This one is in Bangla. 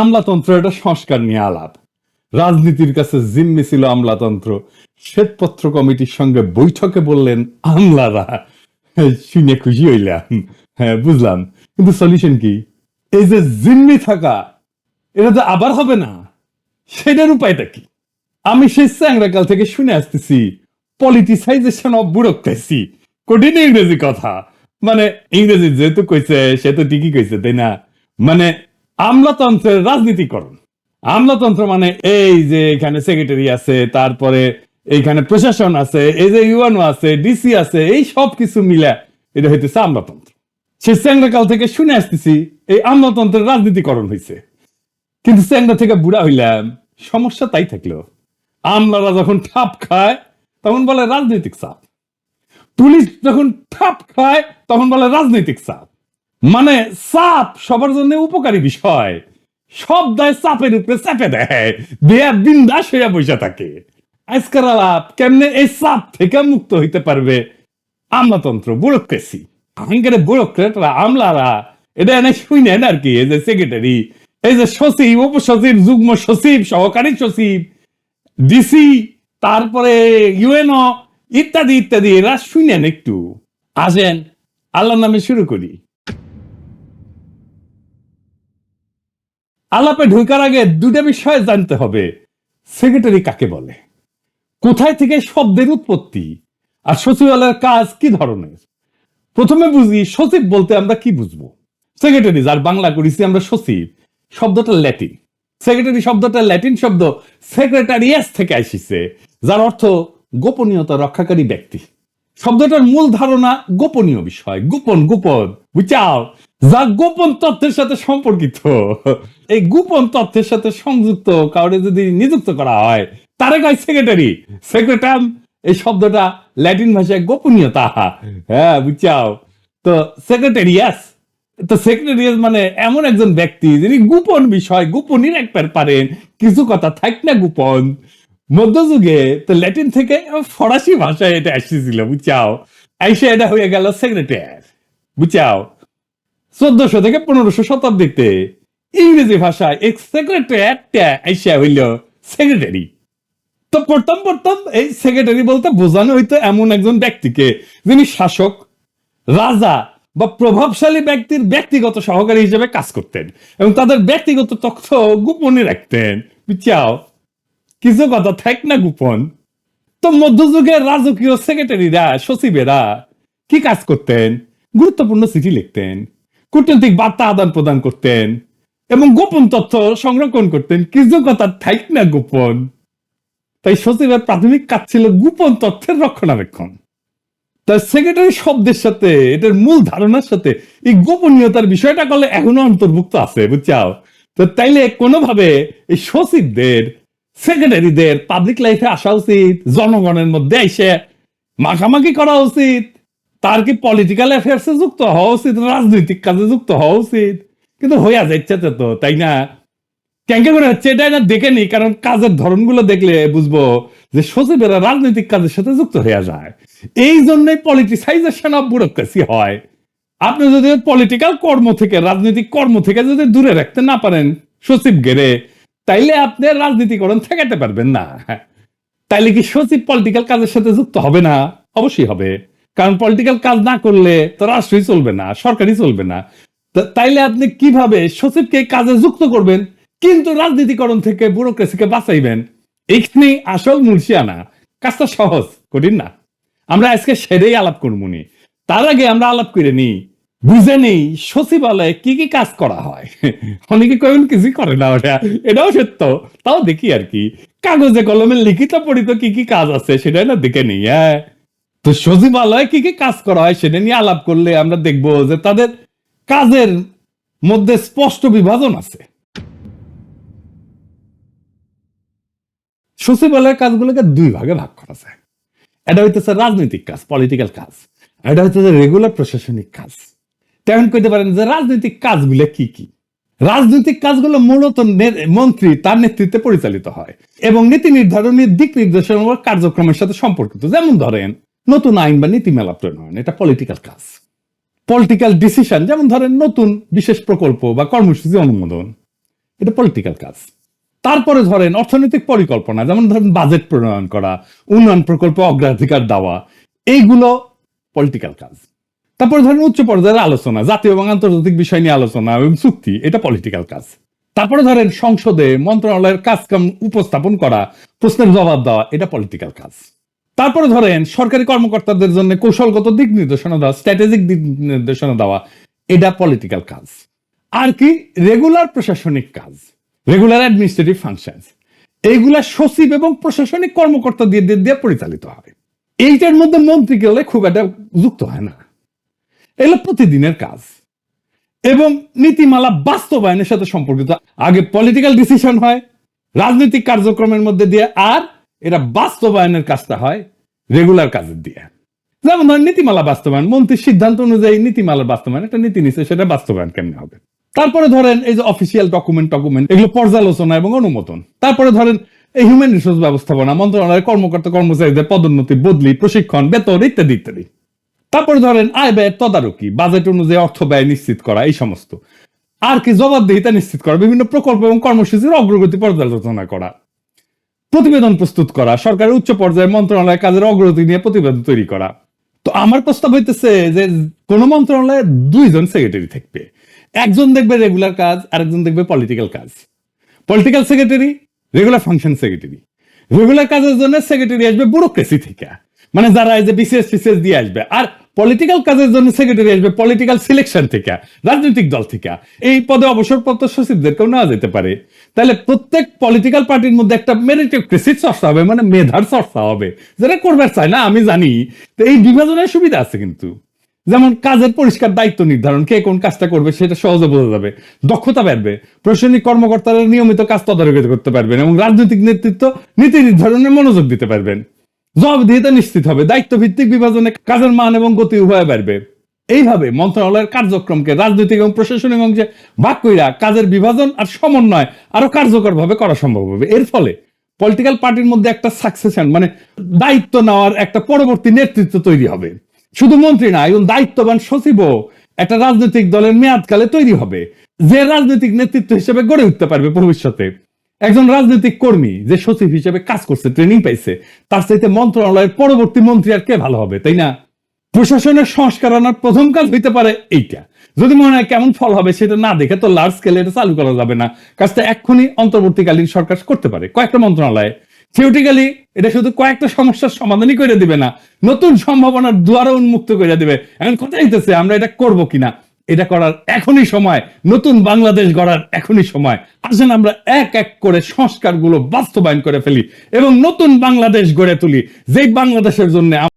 আমলাতন্ত্র এটা সংস্কার নিয়ে আলাপ। রাজনীতির কাছে জিম্মি ছিল আমলাতন্ত্র। শ্বেতপত্র কমিটির সঙ্গে বৈঠকে বললেন আমলারা। শুনে খুশি হইলাম, হ্যাঁ বুঝলাম, কিন্তু সলিউশন কি? এই যে জিম্মি থাকা, এটা তো আবার হবে না, সেটার উপায়টা কি? আমি সেই চ্যাংরাকাল থেকে শুনে আসতেছি পলিটিসাইজেশন অফ ব্যুরোক্রেসি। কঠিন ইংরেজি কথা, মানে ইংরেজি যেহেতু কইছে সে তো ঠিকই কইছে, তাই না? মানে আমলাতন্ত্রের রাজনীতিকরণ। আমলাতন্ত্র মানে এই যে এখানে সেক্রেটারি আছে, তারপরে এইখানে প্রশাসন আছে, এই যে ইউএনও আছে, ডিসি আছে, এই সব কিছু মিলে এটা হইতেছে আমলাতন্ত্র। সে চ্যাংরাকাল থেকে শুনে আসতেছি এই আমলাতন্ত্রের রাজনীতিকরণ হয়েছে। কিন্তু চ্যাংরা থেকে বুড়া হইলাম, সমস্যা তাই থাকলো। আমলারা যখন ঠাপ খায় তখন বলে রাজনৈতিক চাপ, পুলিশ যখন ঠাপ খায় তখন বলে রাজনৈতিক চাপ। মানে চাপ সবার জন্য উপকারী বিষয়, সব দায় চাপের উপরে চাপে দেয়, দেয়া বিন্দাস হইয়া বসে থাকে। আজকাল আলাপ কেমনে এই চাপ থেকে মুক্ত হইতে পারবে আমলাতন্ত্র, ব্যুরোক্রেসি। আঙ্গের ব্যুরোক্রেটরা, আমলারা এটা এনে শুনেন আর কি। এই যে সেক্রেটারি, এই যে সচিব, উপসচিব, যুগ্ম সচিব, সহকারী সচিব, ডিসি, তারপরে ইউএনও ইত্যাদি ইত্যাদি, এরা শুনেন একটু। আসেন আল্লাহর নামে শুরু করি। আলাপে ঢোকার আগে দুটা বিষয় জানতে হবে। সেক্রেটারি কাকে বলে, কোথায় থেকে শব্দের উৎপত্তি, আর সচিবালয়ের কাজ কি ধরনের। প্রথমে বুঝি সচিব বলতে আমরা কি বুঝবো। সেক্রেটারি, যার বাংলা করেছি আমরা সচিব, শব্দটা ল্যাটিন। সেক্রেটারি শব্দটা ল্যাটিন শব্দ সেক্রেটারিয়াস থেকে আসিছে, যার অর্থ গোপনীয়তা রক্ষাকারী ব্যক্তি। শব্দটার মূল ধারণা গোপনীয় বিষয়, গোপন গোপন, বুঝাও, যা গোপন তথ্যের সাথে সম্পর্কিত। এই গোপন তথ্যের সাথে সংযুক্ত কাউরে যদি নিযুক্ত করা হয় তারে কয় সেক্রেটারি। সেক্রেটাম এই শব্দটা ল্যাটিন ভাষায় গোপনীয়তা, হ্যাঁ বুঝাও। তো সেক্রেটারিয়াস, তো সেক্রেটারিয়াস মানে এমন একজন ব্যক্তি যিনি গোপন বিষয় গোপনই রাখতে পারেন, কিছু কথা থাক না গোপন। মধ্যযুগে তো ল্যাটিন থেকে ফরাসি ভাষায় এটা আসতেছিল, বুঝাও, আইসে এটা হয়ে গেল সেক্রেটারি, বুঝাও। 1400 থেকে 1500 শতাব্দীতে ইংরেজি ভাষায় এক সেক্রেটারি আইসা হইল সেক্রেটারি। তো প্রথম প্রথম এই সেক্রেটারি বলতে বোঝানো হইতো এমন একজন ব্যক্তিকে যিনি শাসক, রাজা বা প্রভাবশালী ব্যক্তির ব্যক্তিগত সহকারী হিসেবে কাজ করতেন এবং তাদের ব্যক্তিগত তথ্য গোপনে রাখতেন, বুঝছাও, কিছু কথা থাক না গোপন। তো মধ্যযুগের রাজকীয় সেক্রেটারিরা, সচিবেরা কি কাজ করতেন? গুরুত্বপূর্ণ চিঠি লিখতেন, কূটনৈতিক বার্তা আদান প্রদান করতেন এবং গোপন তথ্য সংরক্ষণ করতেন, কিছু কথা থাক না গোপন। তাই সচিবের প্রাথমিক কাজ ছিল গোপন তথ্যের রক্ষণাবেক্ষণ। তার সেক্রেটারি শব্দের সাথে, এটার মূল ধারণার সাথে এই গোপনীয়তার বিষয়টা করলে এখনো অন্তর্ভুক্ত আছে, বুঝছাও। তো তাইলে কোনোভাবে এই সচিবদের, সেক্রেটারিদের পাবলিক লাইফে আসা উচিত, জনগণের মধ্যে এসে মাখামাখি করা উচিত, তার কি পলিটিক্যাল অ্যাফেয়ার্সে যুক্ত হওয়া উচিত, রাজনৈতিক কাজে যুক্ত হওয়া উচিত। কিন্তু হইয়া যাচ্ছে তো, তাই না? ক্যাঙ্কে করে হচ্ছে এটাই না দেখেনি, কারণ কাজের ধরনগুলো দেখলে বুঝবো যে সচিবেরা রাজনৈতিক কাজের সাথে যুক্ত হয়ে যায়। এই জন্যই পলিটিসাইজেশন অফ ব্যুরোক্রেসি হয়। আপনি যদি পলিটিক্যাল কর্ম থেকে, রাজনৈতিক কর্ম থেকে যদি দূরে রাখতে না পারেন সচিব গেরে, তাইলে আপনি রাজনীতিকরণ ঠেকাতে পারবেন না। তাইলে কি সচিব পলিটিক্যাল কাজের সাথে যুক্ত হবে না? অবশ্যই হবে, কারণ পলিটিক্যাল কাজ না করলে তো রাষ্ট্রই চলবে না, সরকারই চলবে না। তাইলে আপনি কিভাবে সচিবকে কাজে যুক্ত করবেন কিন্তু রাজনীতিকরণ থেকে ব্যুরোক্রেসিকে বাঁচাইবেন? এইখানে আসল মুর্শিয়ানা। কাজটা সহজ, কঠিন না। আমরা আজকে সেটাই আলাপ করবনি। তার আগে আমরা আলাপ করে নিই, বুঝে নেই সচিবালয়ে কি কি কাজ করা হয়। অনেকে কখন কিছুই করে না, ওটা এটাও সত্য। তাও দেখি আর কি, কাগজে কলমে লিখিত পড়িত কি কি কাজ আছে সেটা না দেখে নিই। হ্যাঁ, তো সচিবালয়ে কি কি কাজ করা হয় সেটা নিয়ে আলাপ করলে আমরা দেখবো যে তাদের কাজের মধ্যে স্পষ্ট বিভাজন আছে। সচিবালয়ের কাজগুলোকে দুই ভাগে ভাগ করা যায়। এটা হইতেছে রাজনৈতিক কাজ, পলিটিক্যাল কাজ। এটা হইতেছে রেগুলার প্রশাসনিক কাজ। তেমন কইতে পারেন যে রাজনৈতিক কাজগুলো কি কি? রাজনৈতিক কাজগুলো মূলত মন্ত্রী তার নেতৃত্বে পরিচালিত হয় এবং নীতি নির্ধারণের দিক নির্দেশনা কার্যক্রমের সাথে সম্পর্কিত। যেমন ধরেন নতুন আইন বা নীতিমালা প্রণয়ন, এটা পলিটিক্যাল কাজ। পলিটিক্যাল ডিসিশন, যেমন ধরেন নতুন বিশেষ প্রকল্প বা কর্মসূচি অনুমোদন, এটা পলিটিক্যাল কাজ। তারপরে ধরেন অর্থনৈতিক পরিকল্পনা, যেমন ধরেন বাজেট প্রণয়ন করা, উন্নয়ন প্রকল্পে অগ্রাধিকার দেওয়া, এইগুলো পলিটিক্যাল কাজ। তারপরে ধরেন উচ্চ পর্যায়ের আলোচনা, জাতীয় এবং আন্তর্জাতিক বিষয় নিয়ে আলোচনা এবং চুক্তি, এটা পলিটিক্যাল কাজ। তারপরে ধরেন সংসদে মন্ত্রণালয়ের কাজকাম উপস্থাপন করা, প্রশ্নের জবাব দেওয়া, এটা পলিটিক্যাল কাজ। তারপরে ধরেন সরকারি কর্মকর্তাদের জন্য কৌশলগত দিক নির্দেশনা দেওয়া, স্ট্র্যাটেজিক দিক নির্দেশনা দেওয়া, এটা পলিটিক্যাল কাজ। আর কি রেগুলার প্রশাসনিক কাজ, রেগুলার অ্যাডমিনিস্ট্রেটিভ ফাংশনস, এইগুলা সচিব এবং প্রশাসনিক কর্মকর্তা দিয়ে পরিচালিত হয়। এইটার মধ্যে মন্ত্রী গেলে খুব একটা যুক্ত হয় না, এগুলো প্রতিদিনের কাজ এবং নীতিমালা বাস্তবায়নের সাথে সম্পর্কিত। আগে পলিটিক্যাল ডিসিশন হয় রাজনৈতিক কার্যক্রমের মধ্যে দিয়ে, আর এটা বাস্তবায়নের কাজটা হয় রেগুলার কাজের দিয়ে। যেমন ধরেন নীতিমালা বাস্তবায়ন, মন্ত্রীর সিদ্ধান্ত অনুযায়ী নীতিমালার বাস্তবায়ন, একটা নীতি নিচ্ছে, সেটা বাস্তবায়ন কেমনে হবে। তারপরে ধরেন এই যে অফিসিয়াল ডকুমেন্ট এগুলো পর্যালোচনা এবং অনুমোদন। তারপরে ধরেন এই হিউম্যান রিসোর্স ব্যবস্থাপনা, মন্ত্রণালয়ের কর্মকর্তা কর্মচারীদের পদোন্নতি, বদলি, প্রশিক্ষণ, বেতন ইত্যাদি ইত্যাদি। তারপরে ধরেন আয় ব্যয়ের তদারকি, বাজেট অনুযায়ী অর্থ ব্যয় নিশ্চিত করা, এই সমস্ত। আর কি জবাবদিহিতা নিশ্চিত করা, বিভিন্ন প্রকল্প এবং কর্মসূচির অগ্রগতি পর্যালোচনা করা, প্রতিবেদন প্রস্তুত করা, সরকারের উচ্চ পর্যায়ে মন্ত্রণালয়ের কাজের অগ্রগতি নিয়ে প্রতিবেদন তৈরি করা। তো আমার প্রস্তাব হইতেছে যে কোন মন্ত্রণালয়ে দুইজন সেক্রেটারি থাকবে, একজন দেখবে রেগুলার কাজ, আরেকজন দেখবে পলিটিক্যাল কাজ। Political secretary, regular function secretary. Regular কাজের জন্য সেক্রেটারি আসবে ব্যুরোক্রেসি থেকে, মানে যারা এই যে বিসিএস টিসিএস দিয়ে আসবে। আর পলিটিক্যাল কাজের জন্য সেক্রেটারি আসবে পলিটিক্যাল সিলেকশন থেকে, রাজনৈতিক দল থেকে। এই পদে অবসরপ্রাপ্ত সচিবদেরকেও নেওয়া যেতে পারে। তাহলে প্রত্যেক পলিটিক্যাল পার্টির মধ্যে একটা মেরিটোক্রেসির চর্চা হবে, মানে মেধার চর্চা হবে, যেটা করবার চায় না আমি জানি। তো এই বিভাজনের সুবিধা আছে কিন্তু, যেমন কাজের পরিষ্কার দায়িত্ব নির্ধারণ, কে কোন কাজটা করবে সেটা সহজে বোঝা যাবে, দক্ষতা বাড়বে, প্রশাসনিক কর্মকর্তারা নিয়মিত কাজ তদারকি করতে পারবেন এবং রাজনৈতিক নেতৃত্ব নীতি নির্ধারণে মনোযোগ দিতে পারবেন। জবাবদিহিতা নিশ্চিত হবে, দায়িত্ব ভিত্তিক বিভাজনে কাজের মান এবং গতি উভয় বাড়বে। এইভাবে মন্ত্রণালয়ের কার্যক্রমকে রাজনৈতিক এবং প্রশাসনিক অংশে ভাগ কইরা কাজের বিভাজন আর সমন্বয় আরো কার্যকর ভাবে করা সম্ভব হবে। এর ফলে পলিটিক্যাল পার্টির মধ্যে একটা সাকসেশন, মানে দায়িত্ব নেওয়ার একটা পরবর্তী নেতৃত্ব তৈরি হবে। শুধু মন্ত্রী না, এবং দায়িত্ববান সচিবও একটা রাজনৈতিক দলের মেয়াদকালে তৈরি হবে, যে রাজনৈতিক নেতৃত্ব হিসেবে গড়ে উঠতে পারবে ভবিষ্যতে। একজন রাজনৈতিক কর্মী যে সচিব হিসেবে কাজ করছে, ট্রেনিং পাইছে, তার চাইতে মন্ত্রণালয়ের পরবর্তী মন্ত্রী আর কে ভালো হবে, তাই না? প্রশাসনের সংস্কার আনার প্রথম কাজ হইতে পারে এইটা। যদি মনে হয় কেমন ফল হবে সেটা না দেখে তো লার্জ স্কেলে এটা চালু করা যাবে না। কাজটা এক্ষুনি অন্তর্বর্তীকালীন সরকার করতে পারে কয়েকটা মন্ত্রণালয়ে। থিওরিটিক্যালি এটা শুধু কয়েকটা সমস্যার সমাধানই করে দিবে না, নতুন সম্ভাবনার দুয়ারও উন্মুক্ত করে দিবে। এখন কথা হইতেছে আমরা এটা করব কিনা, এটা করার এখনই সময়, নতুন বাংলাদেশ গড়ার এখনই সময়। আসেন আমরা এক এক করে সংস্কারগুলো বাস্তবায়ন করে ফেলি এবং নতুন বাংলাদেশ গড়ে তুলি, যেই বাংলাদেশের জন্য